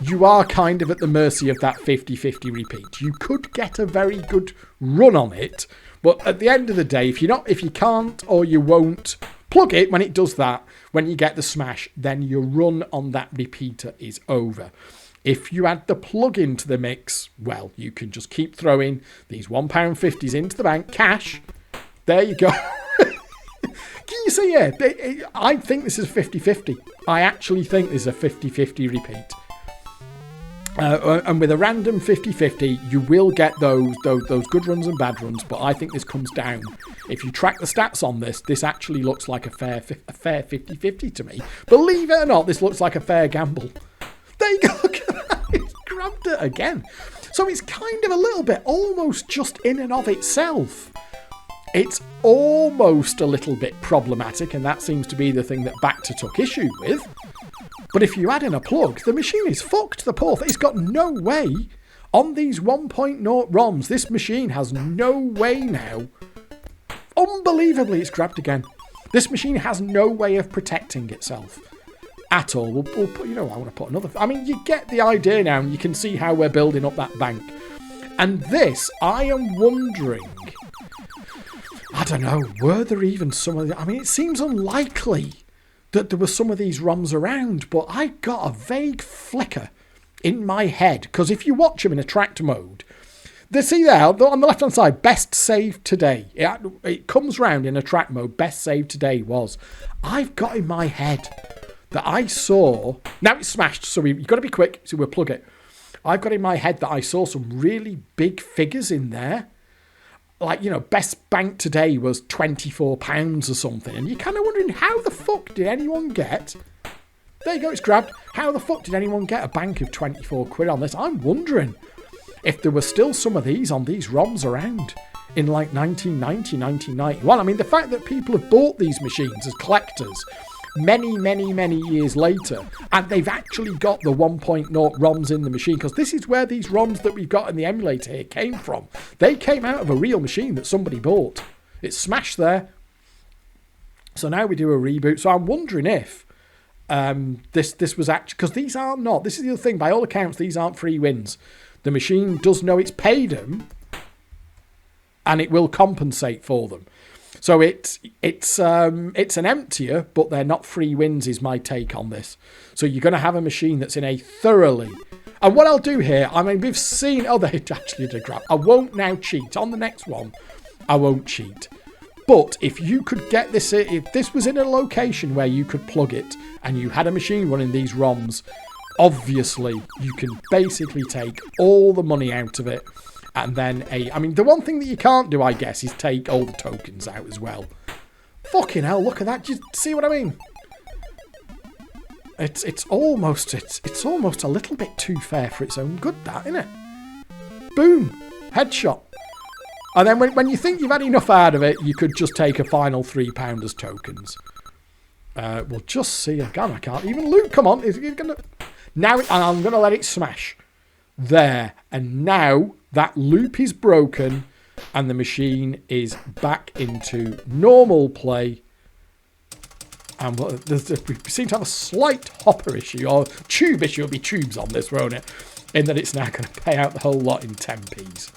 you are kind of at the mercy of that 50-50 repeat. You could get a very good run on it, but at the end of the day, if you can't or you won't plug it when it does that, when you get the smash, then your run on that repeater is over. If you add the plug into the mix, well, you can just keep throwing these £1.50s into the bank, cash. There you go. Can you see here? I think this is 50-50. I actually think this is a 50-50 repeat. And with a random 50-50, you will get those good runs and bad runs, but I think this comes down. If you track the stats on this actually looks like a fair 50-50 to me. Believe it or not, this looks like a fair gamble. There you go, look at that. It's grabbed it again. So it's kind of a little bit almost just in and of itself. It's almost a little bit problematic, and that seems to be the thing that Bacta took issue with. But if you add in a plug, the machine is fucked. The poor thing. It's got no way. On these 1.0 ROMs, this machine has no way now. Unbelievably, it's grabbed again. This machine has no way of protecting itself at all. We'll put, I want to put another... I mean, you get the idea now, and you can see how we're building up that bank. And this, I am wondering... I don't know, were there even some of the... I mean, it seems unlikely that there were some of these ROMs around, but I got a vague flicker in my head, because if you watch them in attract mode, they see there on the left hand side, best save today. It comes round in attract mode, best save today was. I've got in my head that I saw, now it's smashed, so you've got to be quick, so we'll plug it. I've got in my head that I saw some really big figures in there. Like, best bank today was £24 or something. And you're kind of wondering, how the fuck did anyone get... There you go, it's grabbed. How the fuck did anyone get a bank of 24 quid on this? I'm wondering if there were still some of these on these ROMs around in like 1990, 1991. I mean, the fact that people have bought these machines as collectors many, many, many years later, and they've actually got the 1.0 ROMs in the machine, because this is where these ROMs that we've got in the emulator here came from. They came out of a real machine that somebody bought. It's smashed there. So now we do a reboot. So I'm wondering if this was actually... Because these are not... This is the other thing. By all accounts, these aren't free wins. The machine does know it's paid them, and it will compensate for them. So it's an emptier, but they're not free wins is my take on this. So you're going to have a machine that's in a thoroughly... And what I'll do here, I mean, we've seen... Oh, they actually did a grab. I won't now cheat. On the next one, I won't cheat. But if you could get this... If this was in a location where you could plug it, and you had a machine running these ROMs, obviously you can basically take all the money out of it. And then I mean, the one thing that you can't do, I guess, is take all the tokens out as well. Fucking hell, look at that. Do you see what I mean? It's almost a little bit too fair for its own good, that, isn't it? Boom. Headshot. And then when you think you've had enough out of it, you could just take a final £3 as tokens. We'll just see. Again, I can't even loot. Come on. Is it gonna... Now, and I'm going to let it smash. There. And now... That loop is broken and the machine is back into normal play. And we seem to have a slight hopper issue, or tube issue. It'll be tubes on this, won't it? In that it's now going to pay out the whole lot in 10p's.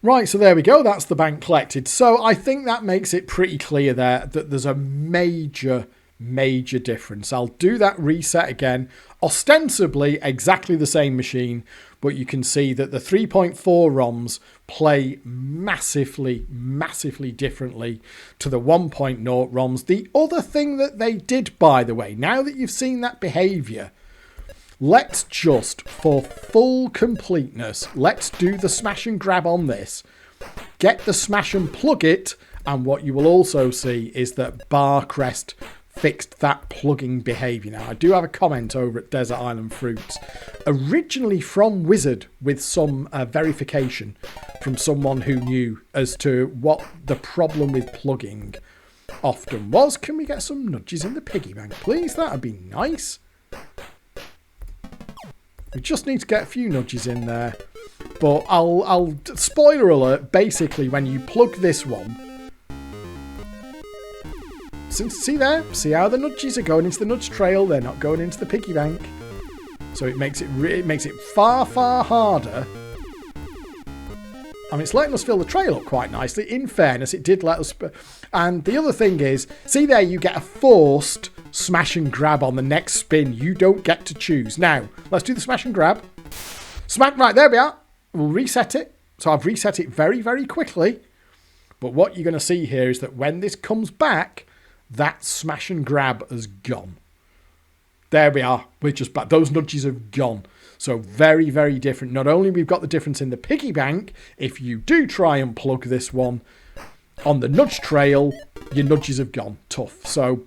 Right, so there we go. That's the bank collected. So I think that makes it pretty clear there that there's a major difference. I'll do that reset again. Ostensibly exactly the same machine, but you can see that the 3.4 ROMs play massively differently to the 1.0 ROMs. The other thing that they did, by the way, now that you've seen that behaviour, let's just, for full completeness, let's do the smash and grab on this. Get the smash and plug it, and what you will also see is that Barcrest fixed that plugging behaviour. Now, I do have a comment over at Desert Island Fruits, originally from Wizard, with some verification from someone who knew as to what the problem with plugging often was. Can we get some nudges in the piggy bank, please? That would be nice. We just need to get a few nudges in there. But I'll spoiler alert, basically when you plug this one, see there? See how the nudges are going into the nudge trail? They're not going into the piggy bank. So it makes it far harder. I mean, it's letting us fill the trail up quite nicely. In fairness, it did let us... And the other thing is, see there, you get a forced smash and grab on the next spin. You don't get to choose. Now, let's do the smash and grab. Smack, right, there we are. We'll reset it. So I've reset it very quickly. But what you're going to see here is that when this comes back, that smash and grab has gone. There we are. We're just back. Those nudges have gone. So very different. Not only we've got the difference in the piggy bank, if you do try and plug this one, On the nudge trail, your nudges have gone tough. So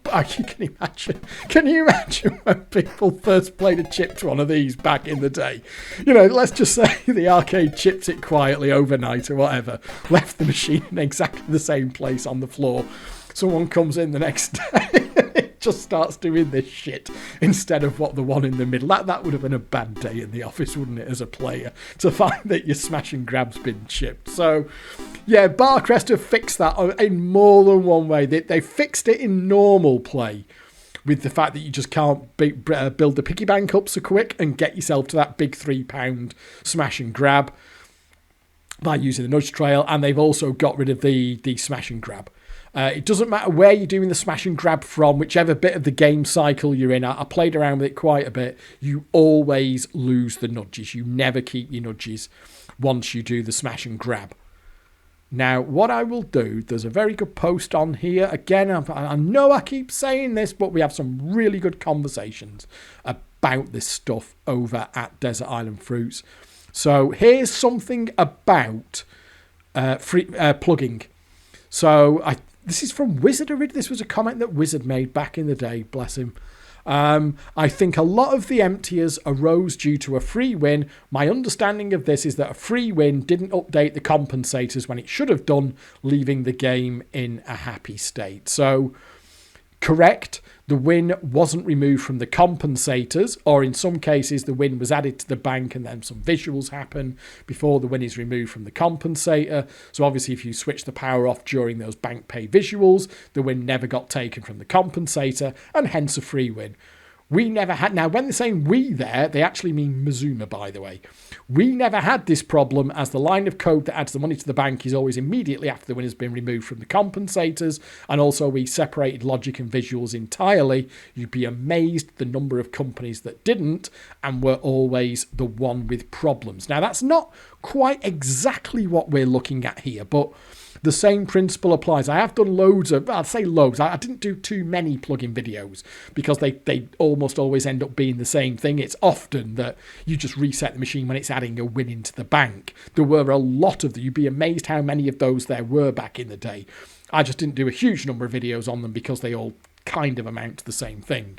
can you imagine when people first played a chipped one of these back in the day? You know, let's just say the arcade chipped it quietly overnight or whatever, left the machine in exactly the same place on the floor. Someone comes in the next day, it just starts doing this shit instead of what the one in the middle. That would have been a bad day in the office, wouldn't it, as a player, to find that your smash and grab's been chipped. So, yeah, Barcrest have fixed that in more than one way. They fixed it in normal play with the fact that you just can't build the piggy bank up so quick and get yourself to that big £3 smash and grab by using the nudge trail. And they've also got rid of the smash and grab. It doesn't matter where you're doing the smash and grab from, whichever bit of the game cycle you're in. I played around with it quite a bit. You always lose the nudges. You never keep your nudges once you do the smash and grab. Now, what I will do, there's a very good post on here. Again, I know I keep saying this, but we have some really good conversations about this stuff over at Desert Island Fruits. So here's something about plugging. So this is from Wizard. This was a comment that Wizard made back in the day, bless him. I think a lot of the emptiers arose due to a free win. My understanding of this is that a free win didn't update the compensators when it should have done, leaving the game in a happy state. So, correct, the win wasn't removed from the compensators, or in some cases the win was added to the bank and then some visuals happen before the win is removed from the compensator. So obviously if you switch the power off during those bank pay visuals, the win never got taken from the compensator and hence a free win. We never had, now when they're saying we there, they actually mean Mazuma, by the way. We never had this problem, as the line of code that adds the money to the bank is always immediately after the win has been removed from the compensators, and also we separated logic and visuals entirely. You'd be amazed the number of companies that didn't and were always the one with problems. Now that's not quite exactly what we're looking at here, but the same principle applies. I have done loads of, I'd say loads. I didn't do too many plugin videos because they almost always end up being the same thing. It's often that you just reset the machine when it's adding a win into the bank. There were a lot of them. You'd be amazed how many of those there were back in the day. I just didn't do a huge number of videos on them because they all kind of amount to the same thing.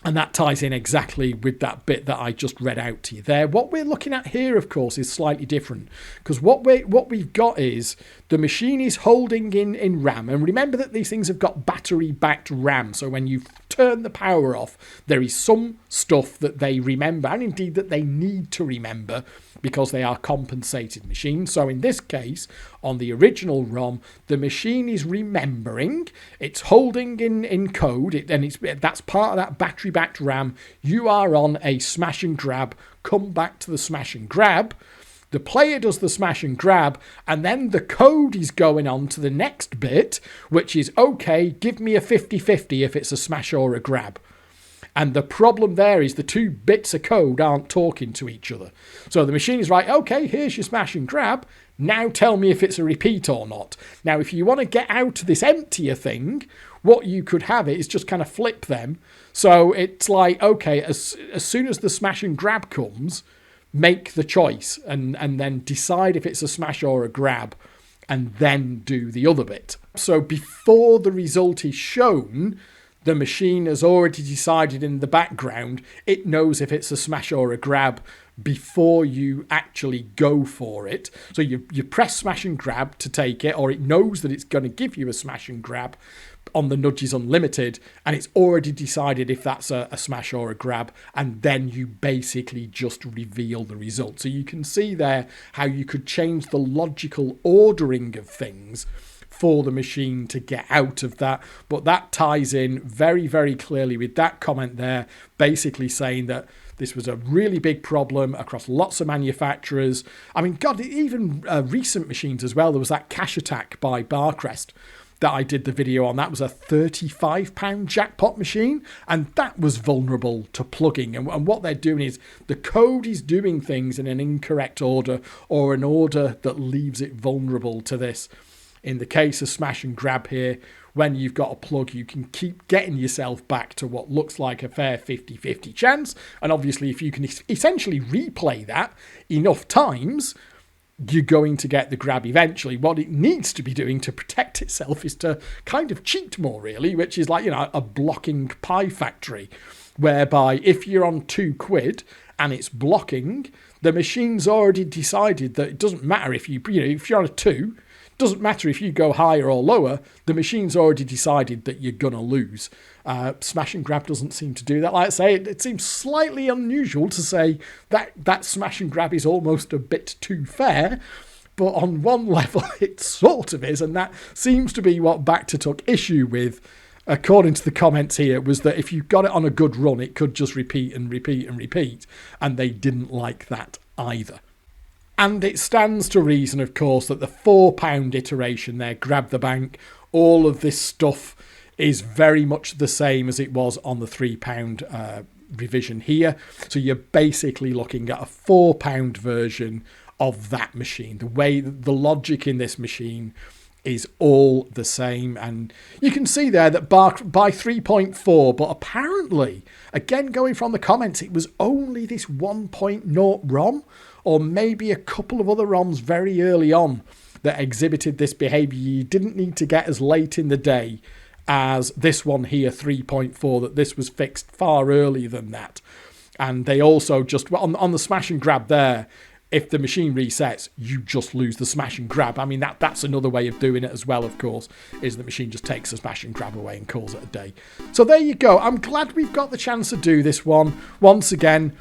And that ties in exactly with that bit that I just read out to you there. What we're looking at here, of course, is slightly different. Because what we've got is the machine is holding in RAM. And remember that these things have got battery-backed RAM. So when you turn the power off, there is some stuff that they remember, and indeed that they need to remember, because they are compensated machines. So in this case, on the original ROM, the machine is remembering, it's holding in code, that's part of that battery-backed RAM. You are on a smash and grab, come back to the smash and grab. The player does the smash and grab, and then the code is going on to the next bit, which is, okay, give me a 50-50 if it's a smash or a grab. And the problem there is the two bits of code aren't talking to each other. So the machine is right, okay, here's your smash and grab. Now tell me if it's a repeat or not. Now, if you want to get out of this emptier thing, what you could have is just kind of flip them. So it's like, okay, as soon as the smash and grab comes, make the choice and then decide if it's a smash or a grab and then do the other bit. So before the result is shown, the machine has already decided in the background, it knows if it's a smash or a grab before you actually go for it. So you press smash and grab to take it, or it knows that it's going to give you a smash and grab on the Nudges Unlimited, and it's already decided if that's a smash or a grab, and then you basically just reveal the result. So you can see there how you could change the logical ordering of things for the machine to get out of that. But that ties in very, very clearly with that comment there, basically saying that this was a really big problem across lots of manufacturers. I mean, God, even recent machines as well. There was that cash attack by Barcrest that I did the video on. That was a £35 jackpot machine, and that was vulnerable to plugging. And what they're doing is the code is doing things in an incorrect order, or an order that leaves it vulnerable to this. In the case of smash and grab here, when you've got a plug, you can keep getting yourself back to what looks like a fair 50-50 chance. And obviously, if you can essentially replay that enough times, you're going to get the grab eventually. What it needs to be doing to protect itself is to kind of cheat more, really, which is like, you know, a blocking pie factory, whereby if you're on £2 and it's blocking, the machine's already decided that it doesn't matter if if you're on a 2, doesn't matter if you go higher or lower, the machine's already decided that you're going to lose. Smash and grab doesn't seem to do that. Like I say, it seems slightly unusual to say that smash and grab is almost a bit too fair, but on one level it sort of is, and that seems to be what Bacta took issue with, according to the comments here, was that if you got it on a good run, it could just repeat and repeat and repeat, and they didn't like that either. And it stands to reason, of course, that the £4 iteration there, grab the bank, all of this stuff is very much the same as it was on the £3 revision here. So you're basically looking at a £4 version of that machine. The way, the logic in this machine is all the same. And you can see there that by 3.4, but apparently, again, going from the comments, it was only this 1.0 ROM, or maybe a couple of other ROMs very early on that exhibited this behavior. You didn't need to get as late in the day as this one here, 3.4, that this was fixed far earlier than that. And they also just, on the smash and grab there, if the machine resets, you just lose the smash and grab. I mean, that's another way of doing it as well, of course, is the machine just takes the smash and grab away and calls it a day. So there you go. I'm glad we've got the chance to do this one. Once again,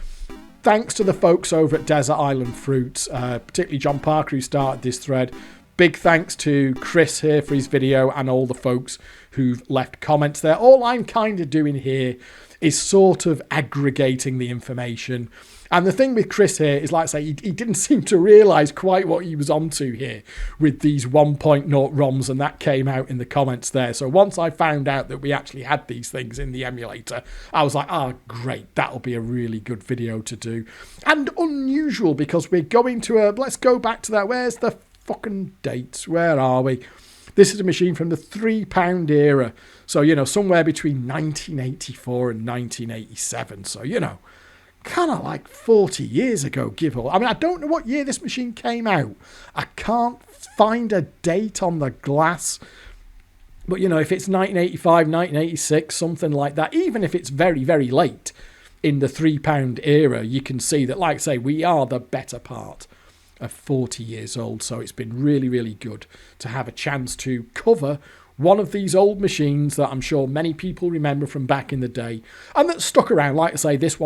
thanks to the folks over at Desert Island Fruits, particularly John Parker, who started this thread. Big thanks to Chris here for his video and all the folks who've left comments there. All I'm kind of doing here is sort of aggregating the information. And the thing with Chris here is, like I say, he didn't seem to realise quite what he was onto here with these 1.0 ROMs, and that came out in the comments there. So once I found out that we actually had these things in the emulator, I was like, great, that'll be a really good video to do. And unusual, because we're going to let's go back to that. Where's the fucking dates? Where are we? This is a machine from the £3 era. So, you know, somewhere between 1984 and 1987. So, you know, kind of like 40 years ago, give or... I mean, I don't know what year this machine came out. I can't find a date on the glass. But, you know, if it's 1985, 1986, something like that, even if it's very, very late in the £3 era, you can see that, like I say, we are the better part of 40 years old. So it's been really, really good to have a chance to cover one of these old machines that I'm sure many people remember from back in the day and that stuck around. Like I say, this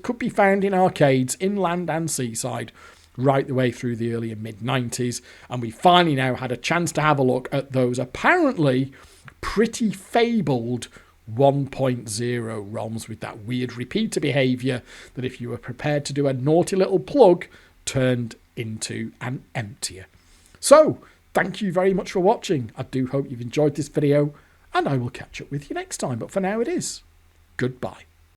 could be found in arcades, inland and seaside, right the way through the early and mid 90s. And we finally now had a chance to have a look at those apparently pretty fabled 1.0 ROMs with that weird repeater behavior that, if you were prepared to do a naughty little plug, turned into an emptier. So, thank you very much for watching. I do hope you've enjoyed this video, and I will catch up with you next time. But for now, it is goodbye.